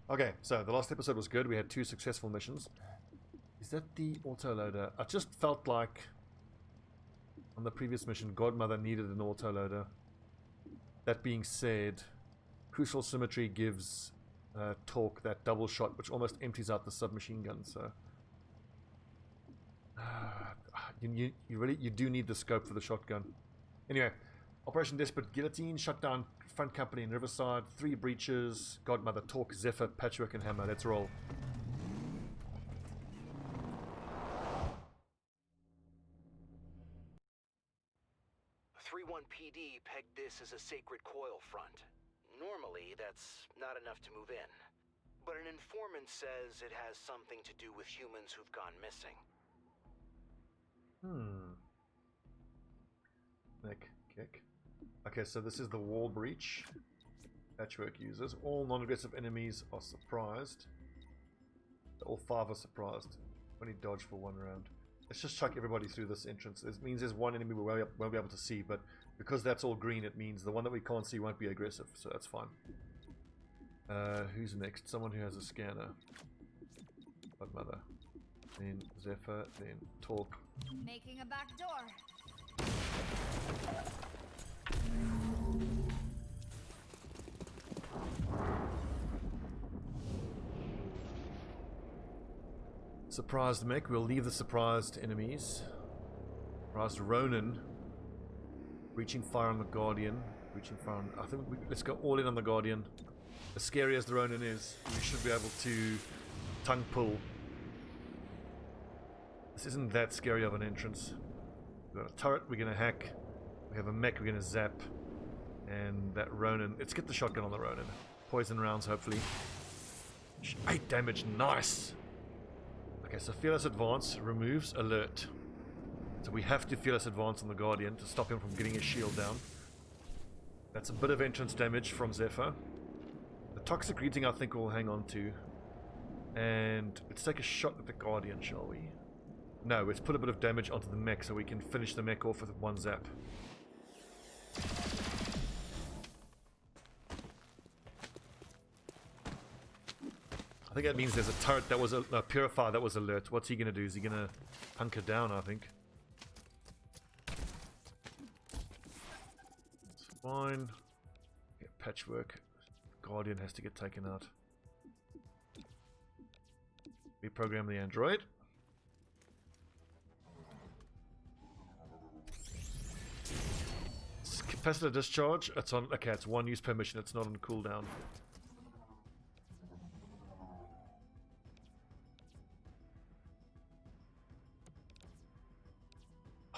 Okay, so the last episode was good. We had 2 successful missions. Is that the autoloader? I just felt like on the previous mission, Godmother needed an autoloader. That being said, Crucial Symmetry gives Torque that double shot, which almost empties out the submachine gun. So you do need the scope for the shotgun. Anyway, Operation Desperate Guillotine, Shutdown, Front Company in Riverside, 3 breaches, Godmother, Torque, Zephyr, Patchwork, and Hammer. Let's roll. PD pegged this as a sacred coil front. Normally, that's not enough to move in. But an informant says it has something to do with humans who've gone missing. Neck kick. Okay, so this is the wall breach. Patchwork users. All non-aggressive enemies are surprised. All 5 are surprised. Only dodge for 1 round. Let's just chuck everybody through this entrance. It means there's one enemy we won't be able to see, but because that's all green, it means the one that we can't see won't be aggressive, so that's fine. Who's next? Someone who has a scanner. Godmother. Then Zephyr, then Torque. Making a back door. Surprised mech. We'll leave the surprised enemies. Surprised Ronin. Reaching fire on the Guardian. Reaching fire on... I think let's go all in on the Guardian. As scary as the Ronin is, we should be able to tongue pull. This isn't that scary of an entrance. We've got a turret we're going to hack. We have a mech we're going to zap. And that Ronin... Let's get the shotgun on the Ronin. Poison rounds, hopefully. 8 damage. Nice! Okay, so Fearless Advance removes alert. So we have to Fearless Advance on the Guardian to stop him from getting his shield down. That's a bit of entrance damage from Zephyr. The Toxic Greeting I think we'll hang on to. And let's take a shot at the Guardian, shall we? No, let's put a bit of damage onto the mech so we can finish the mech off with 1 zap. I think that means there's a turret that was a purifier that was alert. What's he gonna do? Is he gonna hunker down? I think. It's fine. Yeah, Patchwork. Guardian has to get taken out. Reprogram the android. Capacitor discharge. It's on. Okay, it's 1 use per mission. It's not on cooldown.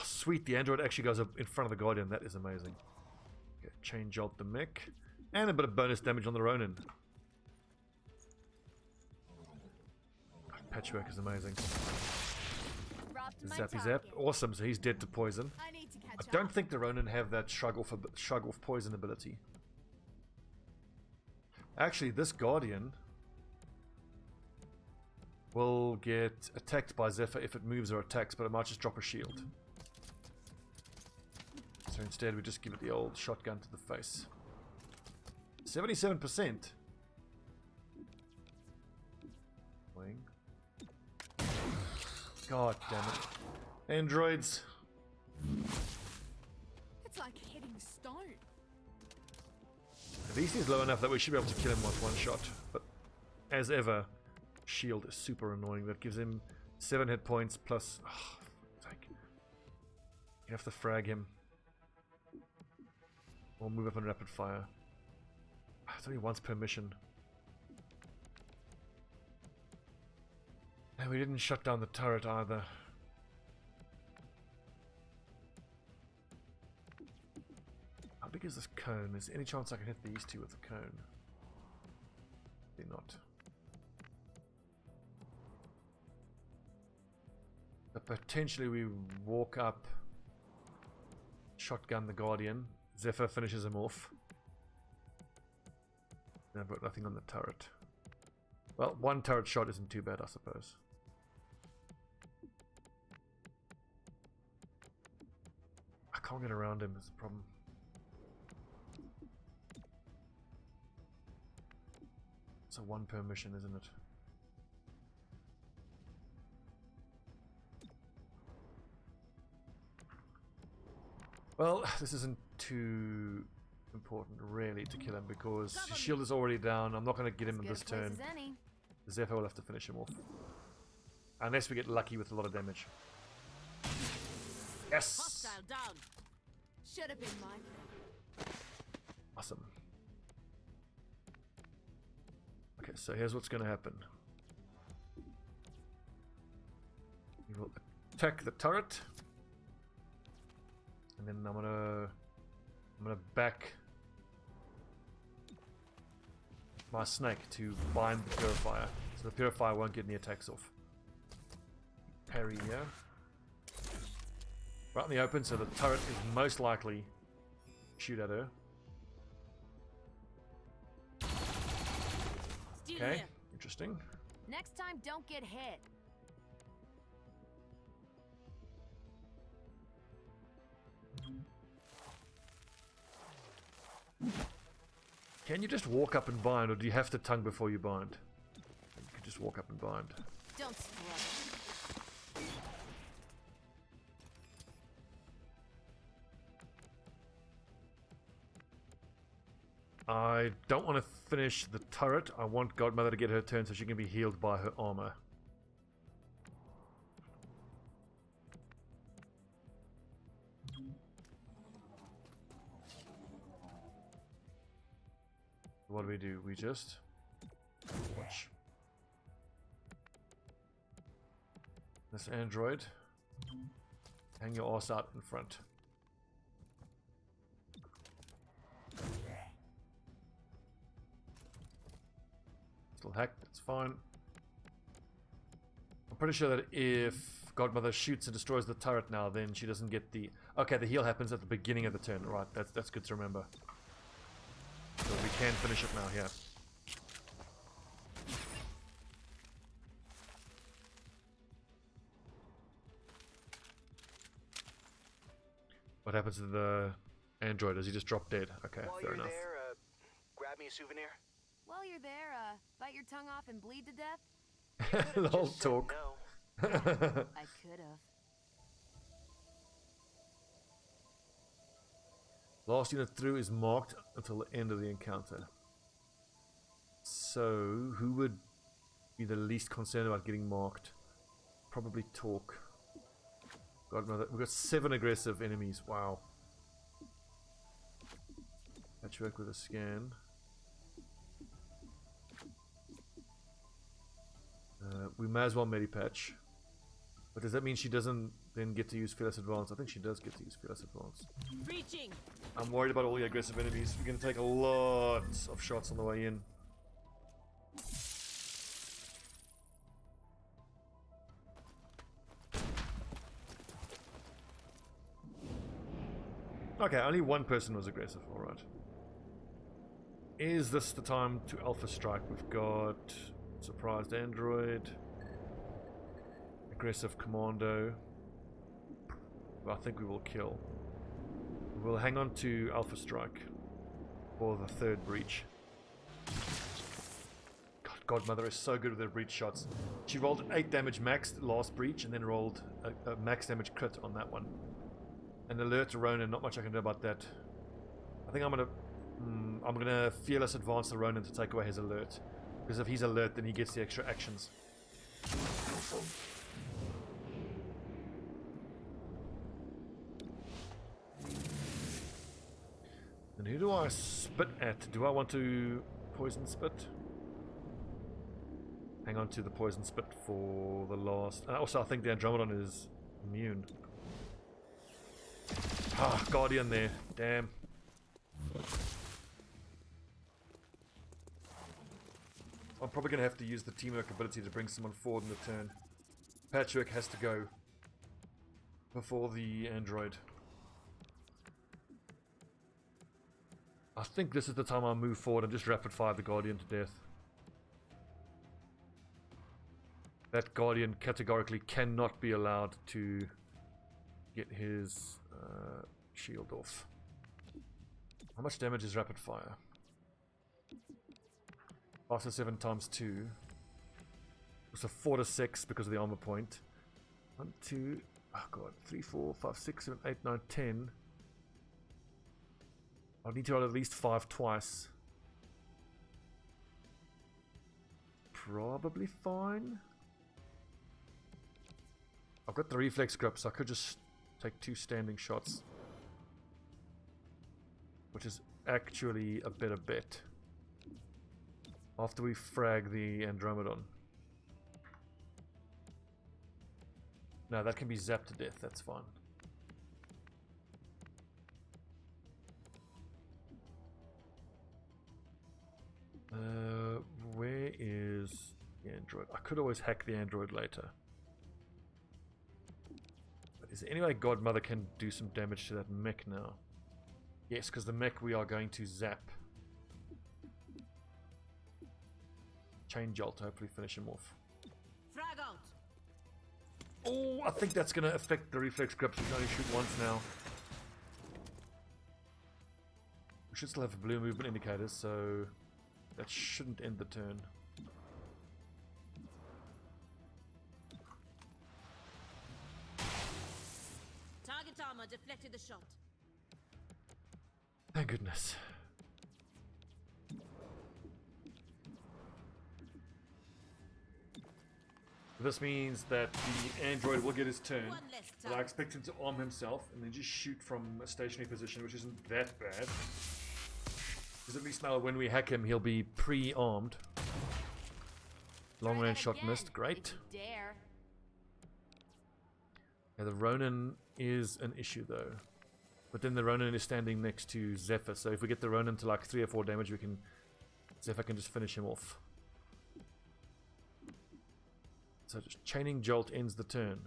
Sweet, the android actually goes up in front of the Guardian. That is amazing. Okay, chain jolt the mech. And a bit of bonus damage on the Ronin. Patchwork is amazing. Zappy zap. Awesome, so he's dead to poison. I don't think the Ronin have that shrug off poison ability. Actually, this Guardian will get attacked by Zephyr if it moves or attacks, but it might just drop a shield. So instead we just give it the old shotgun to the face. 77%. Wing. God damn it. Androids. It's like hitting stone. At least he's low enough that we should be able to kill him with 1 shot. But as ever, shield is super annoying. That gives him 7 hit points plus... Oh, you have to frag him. Or move up on rapid fire. It's only once per mission. And we didn't shut down the turret either. How big is this cone? Is there any chance I can hit these 2 with the cone? Maybe not. But potentially we walk up, shotgun the Guardian. Zephyr finishes him off. And I've got nothing on the turret. Well, 1 turret shot isn't too bad, I suppose. I can't get around him, is the problem. It's a 1 per mission, isn't it? Well, this isn't too important really to kill him because his shield is already down. I'm not going to get him in this turn. Zephyr will have to finish him off. Unless we get lucky with a lot of damage. Yes! Hostile down. Should have been mine. Awesome. Okay, so here's what's going to happen. We will attack the turret. And then I'm gonna back my snake to bind the purifier, so the purifier won't get any attacks off. Parry here, right in the open, so the turret is most likely shoot at her. Okay, interesting. Next time, don't get hit. Can you just walk up and bind, or do you have to tongue before you bind? You can just walk up and bind. Don't struggle. I don't want to finish the turret. I want Godmother to get her turn so she can be healed by her armor. What do? We just watch. This android, hang your ass out in front. Still hacked, that's fine. I'm pretty sure that if Godmother shoots and destroys the turret now, then she doesn't get the... Okay, the heal happens at the beginning of the turn. Right, that's good to remember. So we can finish it now here. What happens to the android? Does he just drop dead? Okay, While fair you're enough. there, grab me a souvenir. While you're there, bite your tongue off and bleed to death? The whole Just said talk. no. I could have. Last unit through is marked until the end of the encounter. So, who would be the least concerned about getting marked? Probably Talk. Godmother. We've got 7 aggressive enemies. Wow. Patchwork with a scan. We may as well Medipatch. But does that mean she doesn't then get to use Fearless Advance? I think she does get to use Fearless Advance. Reaching. I'm worried about all the aggressive enemies. We're going to take a lot of shots on the way in. Okay, only one person was aggressive. Alright. Is this the time to Alpha Strike? We've got Surprised Android, Aggressive Commando. Well, I think we will kill. We'll hang on to Alpha Strike for the 3rd breach. God, Godmother is so good with her breach shots. She rolled 8 damage max last breach and then rolled a max damage crit on that one. An alert to Ronin, not much I can do about that. I think I'm gonna Fearless Advance the Ronin to take away his alert. Because if he's alert, then he gets the extra actions. And who do I spit at? Do I want to poison spit? Hang on to the poison spit for the last... also, I think the Andromedon is immune. Ah, Guardian there. Damn. I'm probably going to have to use the teamwork ability to bring someone forward in the turn. Patchwork has to go before the android. I think this is the time I'll move forward and just rapid fire the Guardian to death. That Guardian categorically cannot be allowed to get his shield off. How much damage is rapid fire? 5 to 7 times 2. So 4 to 6 because of the armor point. 1, 2, oh god, 3, 4, 5, 6, 7, 8, 9, 10. I'll need to roll at least 5 twice. Probably fine. I've got the reflex grip, so I could just take 2 standing shots. Which is actually a better bet. After we frag the Andromedon. No, that can be zapped to death, that's fine. Where is the android? I could always hack the android later. But is there any way Godmother can do some damage to that mech now? Yes, because the mech we are going to zap. Chain Jolt, hopefully finish him off. Frag out. Oh, I think that's going to affect the reflex grips. We can only shoot once now. We should still have blue movement indicators, so that shouldn't end the turn. Target armor deflected the shot. Thank goodness. This means that the android will get his turn, One less but I time. expect him to arm himself and then just shoot from a stationary position, which isn't that bad. Because at least now when we hack him, he'll be pre-armed. Long Try range that shot again, missed, great. if you dare. Yeah, the Ronin is an issue though. But then the Ronin is standing next to Zephyr, so if we get the Ronin to like 3 or 4 damage, we can... Zephyr can just finish him off. So just chaining Jolt ends the turn.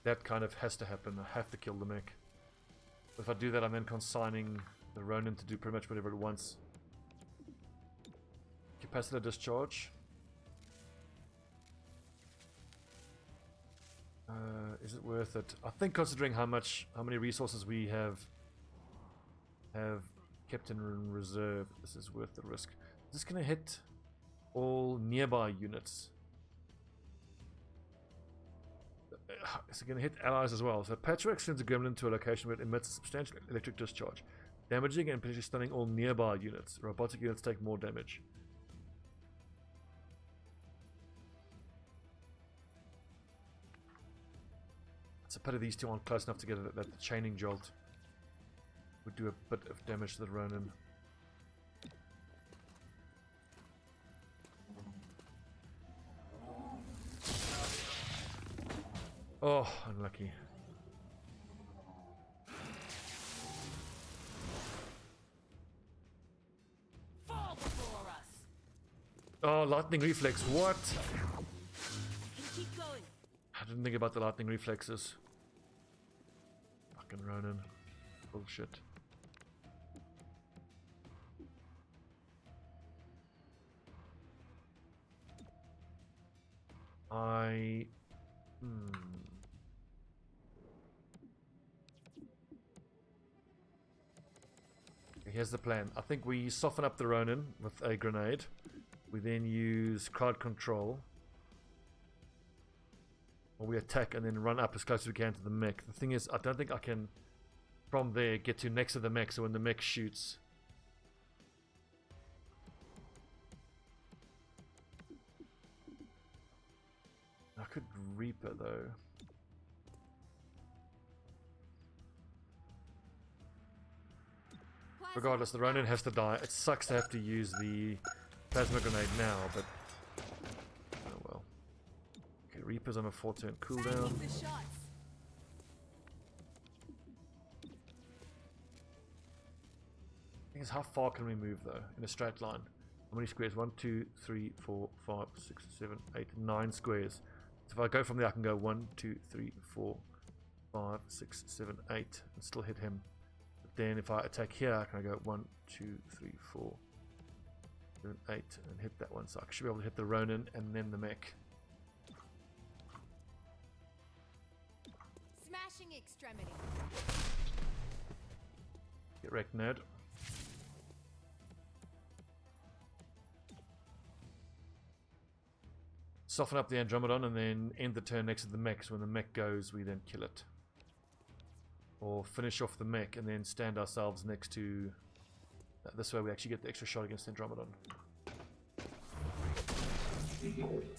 That kind of has to happen. I have to kill the mech. If I do that, I'm then consigning the Ronin to do pretty much whatever it wants. Capacitor discharge. Is it worth it? I think considering how many resources we have kept in reserve, this is worth the risk. Is this gonna hit all nearby units? Is it gonna hit allies as well? So Patchwork sends a gremlin to a location where it emits a substantial electric discharge, damaging and potentially stunning all nearby units. Robotic units take more damage. It's a pity these two aren't close enough together that the chaining jolt would do a bit of damage to the Ronin. Oh, unlucky. Fall before us. Oh, lightning reflex, what? Can keep going. I didn't think about the lightning reflexes. Fucking Ronin. Bullshit. Here's the plan. I think we soften up the Ronin with a grenade. We then use crowd control. Or we attack and then run up as close as we can to the mech. The thing is, I don't think I can, from there, get to next to the mech, so when the mech shoots... I could Reaper, though. Regardless, the Ronin has to die. It sucks to have to use the plasma grenade now, but... oh well. Okay, Reaper's on a 4-turn cooldown. The shots. Thing is, how far can we move, though, in a straight line? How many squares? 1, 2, 3, 4, 5, 6, 7, 8, 9 squares. So if I go from there, I can go 1, 2, 3, 4, 5, 6, 7, 8, and still hit him. But then if I attack here, I can go 1, 2, 3, 4, 7, 8, and hit that one. So I should be able to hit the Ronin and then the mech. Smashing extremity. Get wrecked, Ned. Soften up the Andromedon and then end the turn next to the mech. So when the mech goes, we then kill it. Or finish off the mech and then stand ourselves next to... this way we actually get the extra shot against the Andromedon.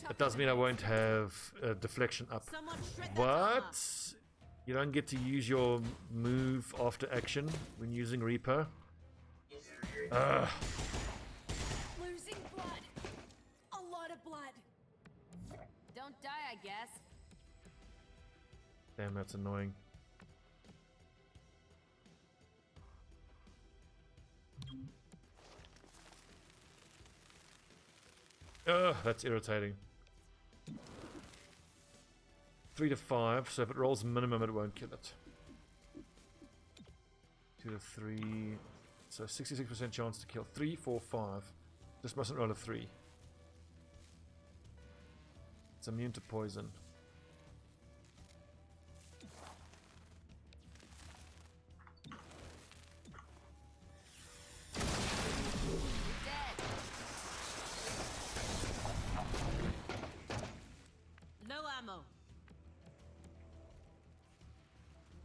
It does mean I won't have deflection up. But you don't get to use your move after action when using Reaper. Ugh. Losing blood. A lot of blood. Don't die, I guess. Damn, that's annoying. Ugh, that's irritating. 3 to 5, so if it rolls minimum, it won't kill it. 2 to 3, so 66% chance to kill. 3, 4, 5. This mustn't roll a 3. It's immune to poison.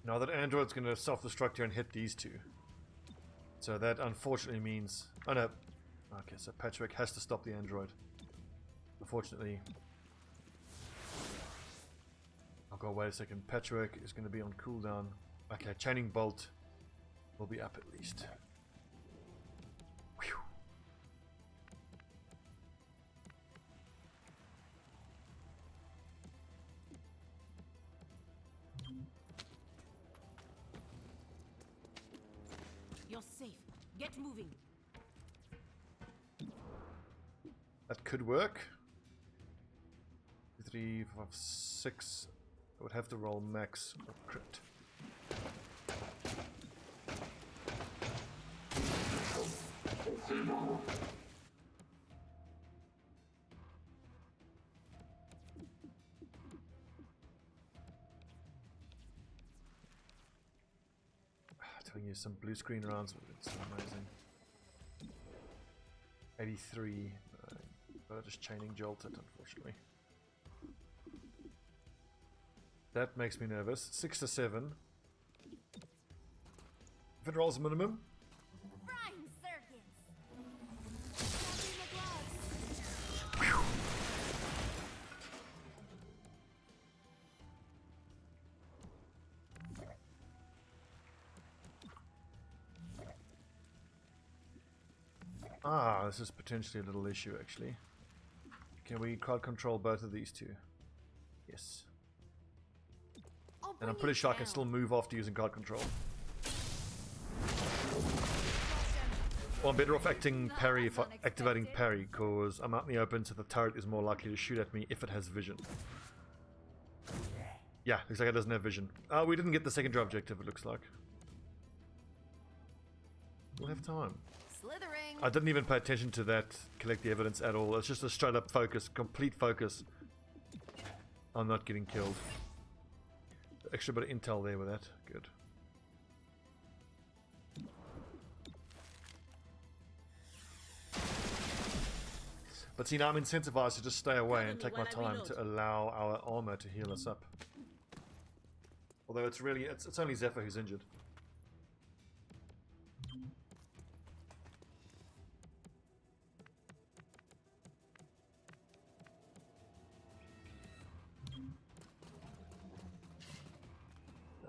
Now that android's going to self-destruct here and hit these two. So that unfortunately means... oh no. Okay, so Patchwork has to stop the android. Unfortunately. Oh god, wait a second. Patchwork is going to be on cooldown. Okay, Chaining Bolt will be up at least. Whew. You're safe. Get moving. That could work. 3, 5, 6. I would have to roll max or crit. Telling you some blue screen rounds, it's amazing. 83. But I just chaining jolted, unfortunately. That makes me nervous. 6 to 7. If it rolls minimum. Frying circuits. Dropping the gloves. Whew. Ah, this is potentially a little issue actually. Can we crowd control both of these two? Yes. And I'm pretty sure I can still move after using crowd control. Well, I'm better off acting parry if activating parry, because I'm out in the open, so the turret is more likely to shoot at me if it has vision. Yeah, looks like it doesn't have vision. We didn't get the secondary objective, it looks like. We'll have time. Slithering. I didn't even pay attention to that, collect the evidence at all. It's just a straight up focus, complete focus on not getting killed. Extra bit of intel there with that. Good. But see, now I'm incentivized to just stay away and take my time to allow our armor to heal us up. Although it's really, it's only Zephyr who's injured.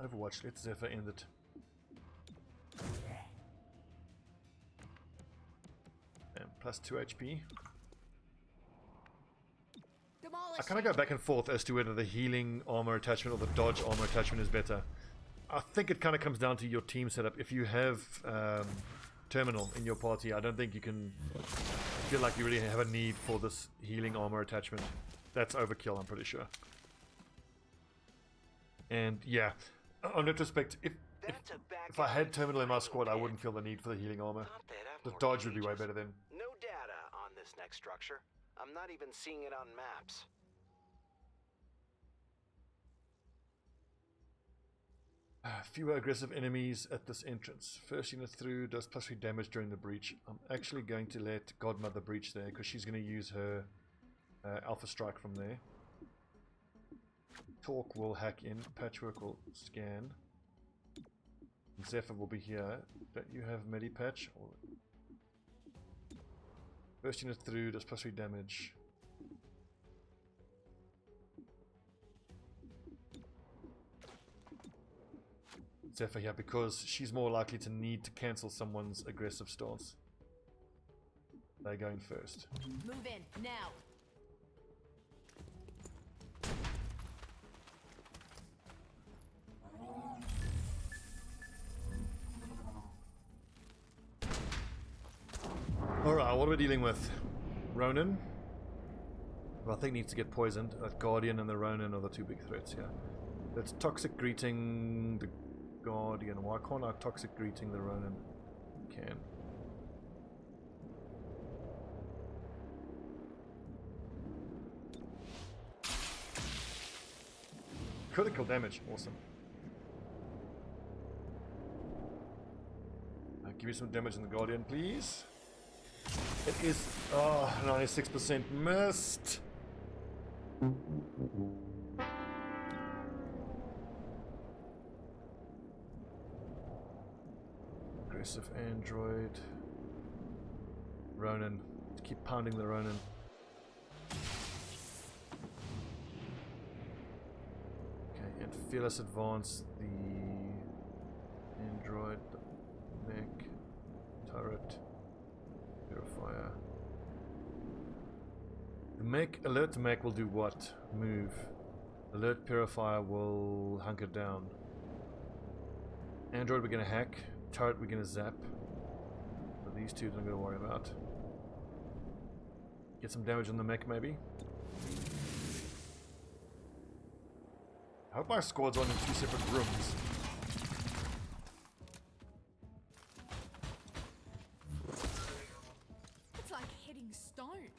Overwatch, let Zephyr end it. And plus 2 HP. I kind of go back and forth as to whether the healing armor attachment or the dodge armor attachment is better. I think it kind of comes down to your team setup. If you have Terminal in your party, I don't think you can feel like you really have a need for this healing armor attachment. That's overkill, I'm pretty sure. And yeah, on retrospect, if I had Terminal in my squad, I wouldn't feel the need for the healing armor. The dodge would be way better then. No data on this next structure. I'm not even seeing it on maps. Fewer aggressive enemies at this entrance. First unit through does +3 damage during the breach. I'm actually going to let Godmother breach there because she's going to use her Alpha Strike from there. Talk will hack in. Patchwork will scan. Zephyr will be here. Don't you have Medipatch? First unit through does +3 damage. Zephyr here because she's more likely to need to cancel someone's aggressive stance. They're going first. Move in, now. Alright, what are we dealing with? Ronin? Who I think needs to get poisoned. Guardian and the Ronin are the two big threats here. That's Toxic Greeting the Guardian. Why can't I Toxic Greeting the Ronin? Can. Critical damage, awesome. Give me some damage on the Guardian, please. It is 96% missed. Aggressive android. Ronin. Let's keep pounding the Ronin. Okay, and Fearless Advance the android, the mech, turret, purifier. The mech, alert mech will do what? Move. Alert purifier will hunker down. Android we're gonna hack. Turret we're gonna zap. So these two I'm gonna worry about. Get some damage on the mech maybe. I hope my squad's on in 2 separate rooms. It's like hitting stone.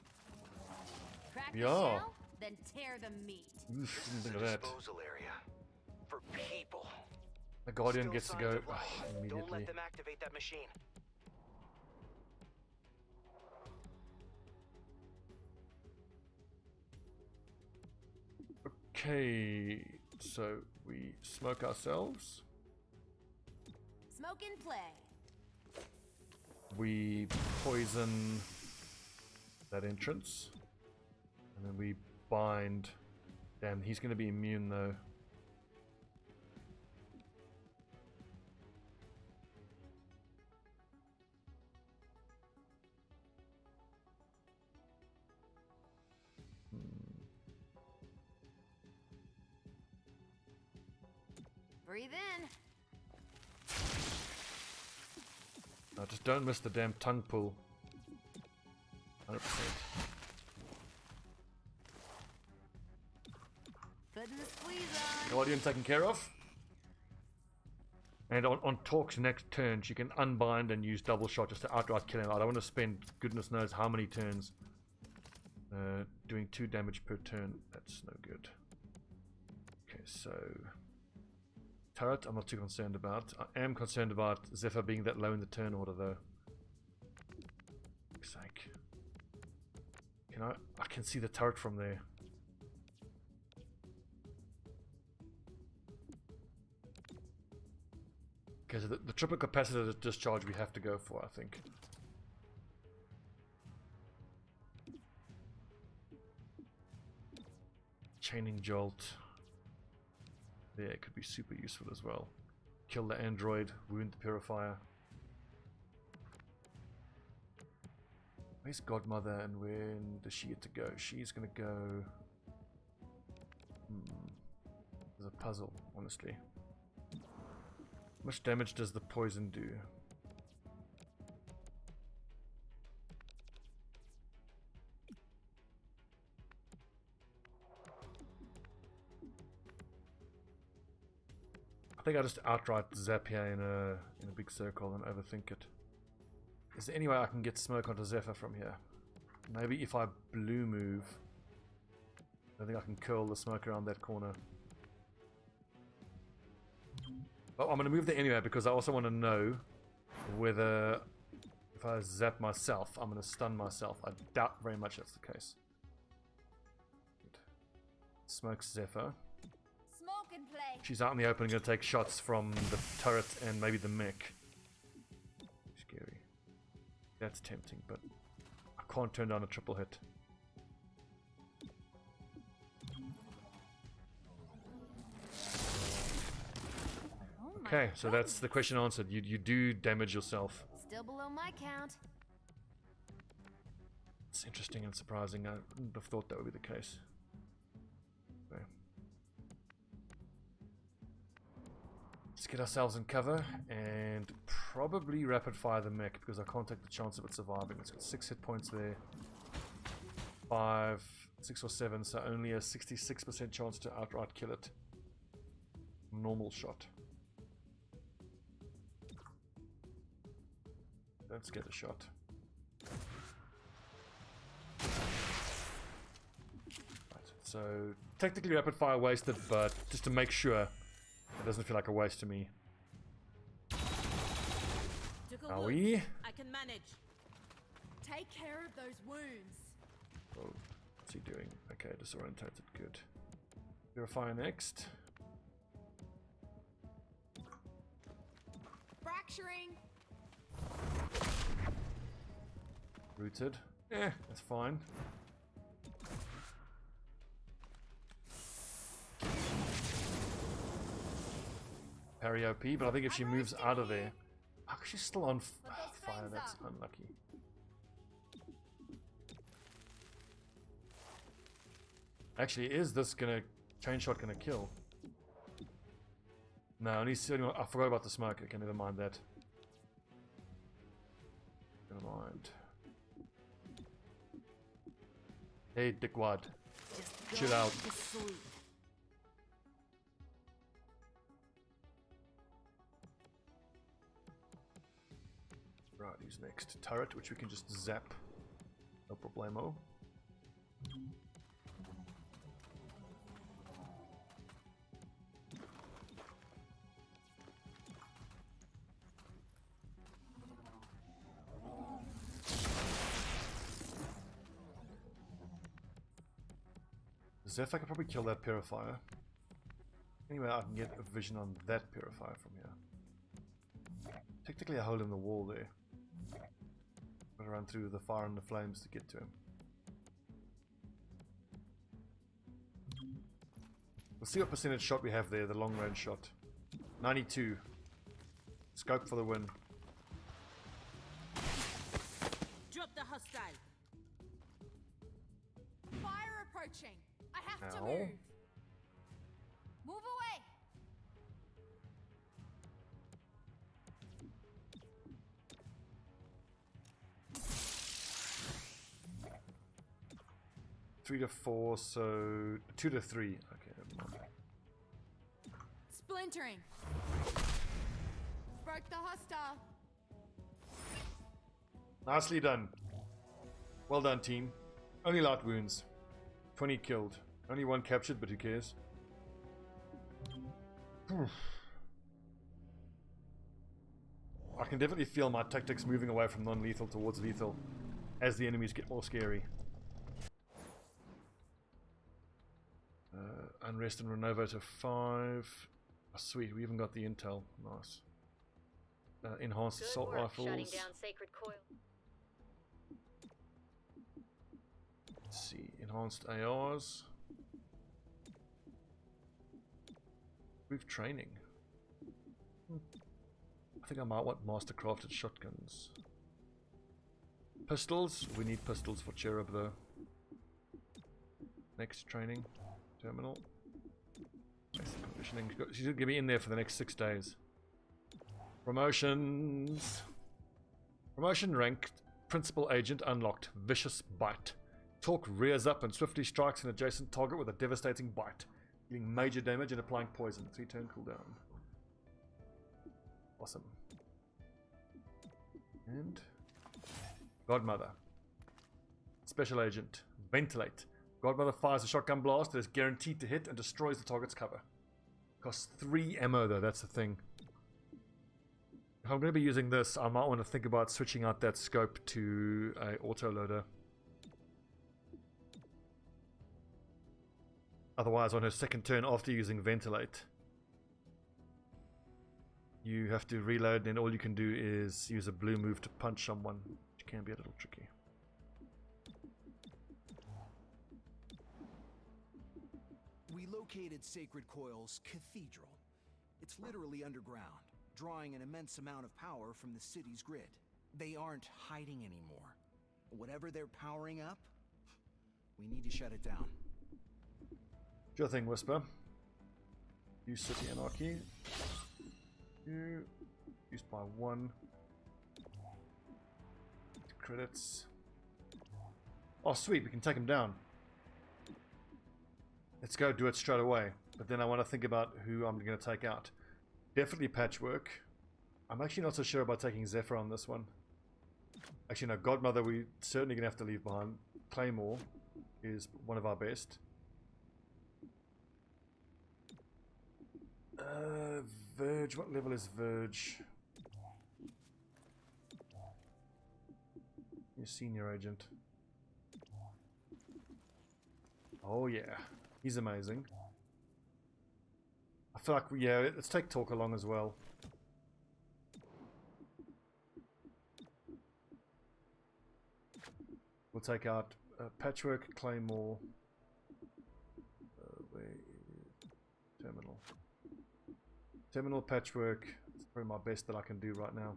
Crack Yeah. the shell, then tear the meat. Oof, This is look the at that. disposal area for people. The Guardian Still gets to signs go of life. Don't immediately. let them activate that machine. Okay, so we smoke ourselves. Smoke and play. We poison that entrance. And then we bind. Damn, he's going to be immune though. Breathe in. No, just don't miss the damn tongue pull. 100%. Putting the squeeze on. Guardian taken care of. And on Talk's next turn, she can unbind and use double shot just to outright kill him. I don't want to spend goodness knows how many turns doing 2 damage per turn. That's no good. Okay, so turret I'm not too concerned about. I am concerned about Zephyr being that low in the turn order though. For fuck's sake. Can I can see the turret from there. Okay, so the triple capacitor discharge we have to go for, I think. Chaining jolt. There, it could be super useful as well. Kill the android, wound the purifier. Where's Godmother and when does she get to go? She's gonna go... There's a puzzle, honestly. How much damage does the poison do? I think I just outright zap here in a big circle and overthink it. Is there any way I can get smoke onto Zephyr from here? Maybe if I blue move, I think I can curl the smoke around that corner. But I'm going to move there anyway because I also want to know whether if I zap myself, I'm going to stun myself. I doubt very much that's the case. Good. Smoke Zephyr. Smoke and play. She's out in the open and going to take shots from the turret and maybe the mech. Scary. That's tempting, but I can't turn down a triple hit. Okay, so that's the question answered. You do damage yourself. Still below my count. It's interesting and surprising. I wouldn't have thought that would be the case. Okay. Let's get ourselves in cover and probably rapid fire the mech because I can't take the chance of it surviving. It's got 6 hit points there. 5, 6 or 7, so only a 66% chance to outright kill it. Normal shot. Don't get a shot. Right, so technically rapid fire wasted, but just to make sure it doesn't feel like a waste to me. Are we? I can manage. Take care of those wounds. Oh, what's he doing? Okay, disorientated. Good. Purify next. Fracturing. Rooted. That's fine. Parry OP, but I think if she moves out of there... Oh, she's still on fire, that's unlucky. Actually, is this gonna... chain shot gonna kill? No, only I forgot about the smoke. Okay, never mind that. Never mind. Hey, dickwad. Chill out. Right, who's next? Turret, which we can just zap. No problemo. Zephyr, I could probably kill that purifier. Anyway, I can get a vision on that purifier from here. Technically a hole in the wall there. Gotta run through the fire and the flames to get to him. We'll see what percentage shot we have there, the long range shot. 92. Scope for the win. Drop the hostile. Fire approaching. I have to Ow. move. Move away. Three to 4, so 2 to 3. Okay, never mind. Splintering. Broke the hostile. Nicely done. Well done, team. Only light wounds. 20 killed. Only 1 captured, but who cares? I can definitely feel my tactics moving away from non-lethal towards lethal as the enemies get more scary. Unrest and Renova to 5. Oh, sweet, we even got the intel. Nice. Enhanced assault rifles. Shutting down sacred coil. Let's see, enhanced ARs. Improved training. I think I might want mastercrafted shotguns. Pistols. We need pistols for Cherub though. Next training. Terminal. Basic conditioning. She's going to be in there for the next 6 days. Promotions. Promotion ranked. Principal agent unlocked. Vicious bite. Torque rears up and swiftly strikes an adjacent target with a devastating bite, dealing major damage and applying poison. 3-turn cooldown. Awesome. And Godmother. Special agent. Ventilate. Godmother fires a shotgun blast that is guaranteed to hit and destroys the target's cover. Costs 3 ammo though, that's the thing. if I'm going to be using this, I might want to think about switching out that scope to a autoloader. Otherwise, on her second turn after using ventilate, you have to reload, and all you can do is use a blue move to punch someone, which can be a little tricky. We located Sacred Coil's cathedral. It's literally underground, drawing an immense amount of power from the city's grid. They aren't hiding anymore. Whatever they're powering up, we need to shut it down. Sure thing, Whisper. Use City Anarchy. Used by 1. Credits. Oh, sweet, we can take him down. Let's go do it straight away. But then I want to think about who I'm going to take out. Definitely Patchwork. I'm actually not so sure about taking Zephyr on this one. Actually, no, Godmother we're certainly going to have to leave behind. Claymore is one of our best. Verge, what level is Verge? Your senior agent. Oh yeah, he's amazing. I feel like, yeah, let's take Talk along as well. We'll take out Patchwork, Claymore, Terminal. Terminal, Patchwork. It's probably my best that I can do right now.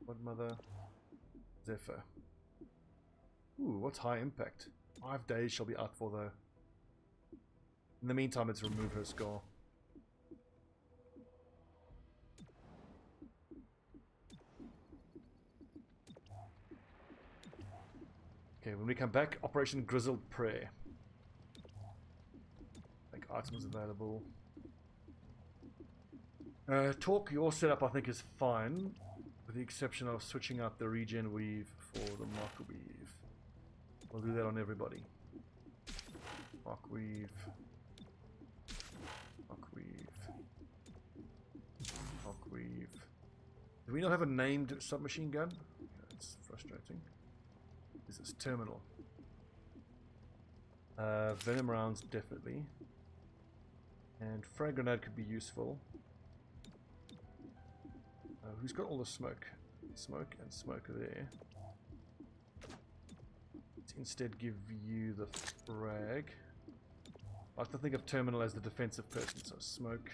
Godmother, Zephyr. Ooh, what's high impact? 5 days shall be out for though. In the meantime, let's remove her scar. Okay, when we come back, Operation Grizzled Prayer. Make items available. Talk, your setup I think is fine, with the exception of switching out the regen weave for the mark weave. We'll do that on everybody. Mark weave. Mark weave. Mark weave. Do we not have a named submachine gun? Okay, that's frustrating. This is terminal. Venom rounds definitely. And frag grenade could be useful. Who's got all the smoke? Smoke and smoke there. Let's instead give you the frag. I like to think of Terminal as the defensive person, so smoke.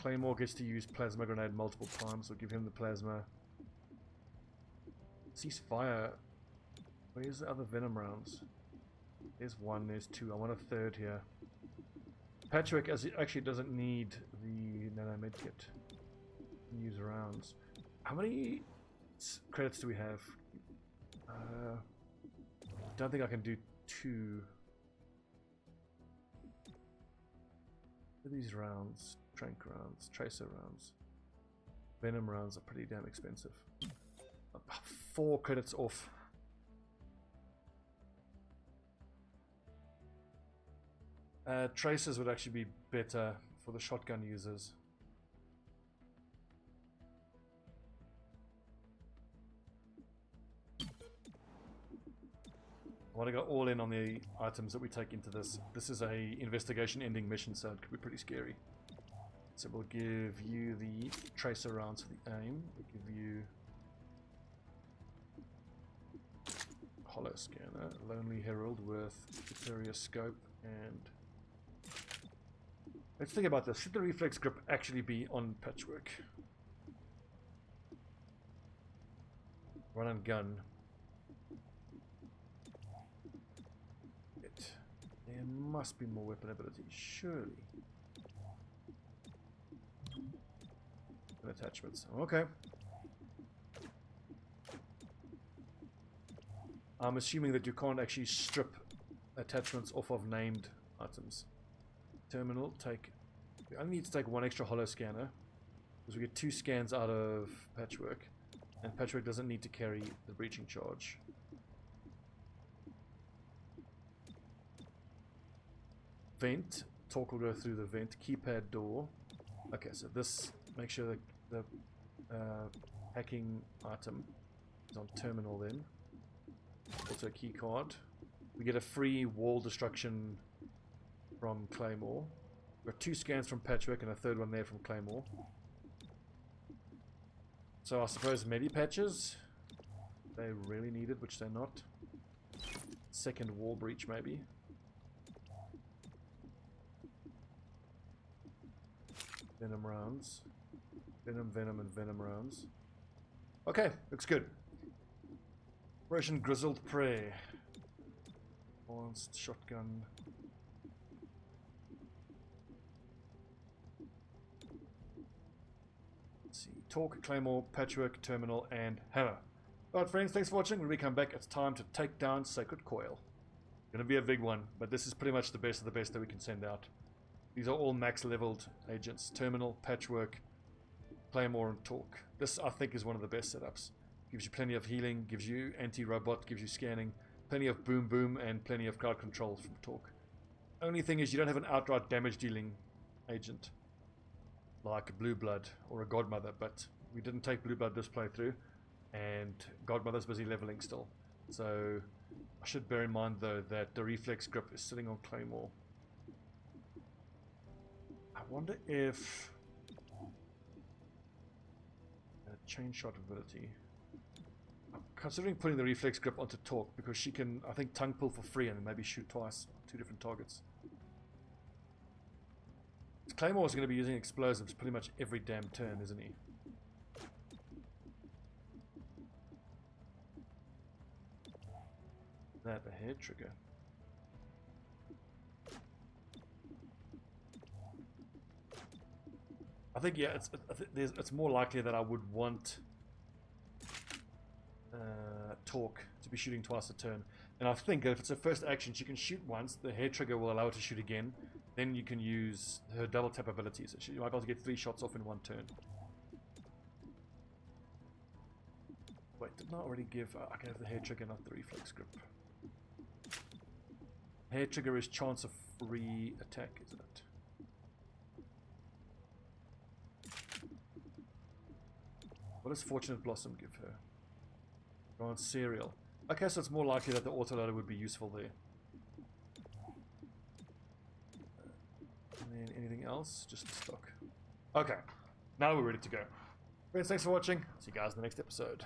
Claymore gets to use plasma grenade multiple times, so give him the plasma. Cease fire. Where's the other venom rounds? There's 1, there's 2. I want a 3rd here. Patchwork actually doesn't need the nano medkit. Use rounds. How many credits do we have? Don't think I can do 2. What are these rounds? Trank rounds, tracer rounds. Venom rounds are pretty damn expensive. 4 credits off. Tracers would actually be better for the shotgun users. I want to go all in on the items that we take into this. This is a investigation ending mission, so it could be pretty scary. So we'll give you the tracer rounds for the aim. We'll give you Hollow Scanner, Lonely Herald with Superior Scope, and let's think about this. Should the reflex grip actually be on Patchwork? Run and gun. There must be more weapon ability, surely. And attachments. Okay. I'm assuming that you can't actually strip attachments off of named items. Terminal, take. We only need to take 1 extra hollow scanner, because we get 2 scans out of Patchwork, and Patchwork doesn't need to carry the breaching charge. Vent. Talk will go through the vent. Keypad door. Okay, so this, make sure that The hacking item is on terminal then. Also a key card. We get a free wall destruction from Claymore. We've got 2 scans from Patchwork and a 3rd one there from Claymore. So I suppose medi-patches, they really needed, which they're not. 2nd wall breach maybe. Venom rounds. Venom, and Venom rounds. Okay, looks good. Russian Grizzled Prey. Advanced shotgun. Let's see. Torque, Claymore, Patchwork, Terminal, and Hammer. Alright friends, thanks for watching. When we come back, it's time to take down Sacred Coil. Gonna be a big one, but this is pretty much the best of the best that we can send out. These are all max leveled agents. Terminal, Patchwork, Claymore, and Torque. This, I think, is one of the best setups. Gives you plenty of healing, gives you anti-robot, gives you scanning, plenty of boom boom, and plenty of crowd control from Torque. Only thing is you don't have an outright damage dealing agent like Blue Blood or a Godmother, but we didn't take Blue Blood this playthrough, and Godmother's busy leveling still. So I should bear in mind though that the reflex grip is sitting on Claymore. I wonder if a chain shot ability. I'm considering putting the reflex grip onto Torque because she can, I think, tongue pull for free and then maybe shoot twice, 2 different targets. Claymore is going to be using explosives pretty much every damn turn, isn't he? That a hair trigger. I think yeah, it's more likely that I would want Torque to be shooting twice a turn, and I think that if it's her first action, she can shoot once. The hair trigger will allow her to shoot again. Then you can use her double tap abilities. You might be able to get 3 shots off in 1 turn. Wait, didn't I already give? I can have the hair trigger, not the reflex grip. Hair trigger is chance of free attack, isn't it? What does Fortunate Blossom give her? Grant Cereal. Okay, so it's more likely that the autoloader would be useful there. And then anything else? Just stock. Okay, now we're ready to go. Friends, thanks for watching. See you guys in the next episode.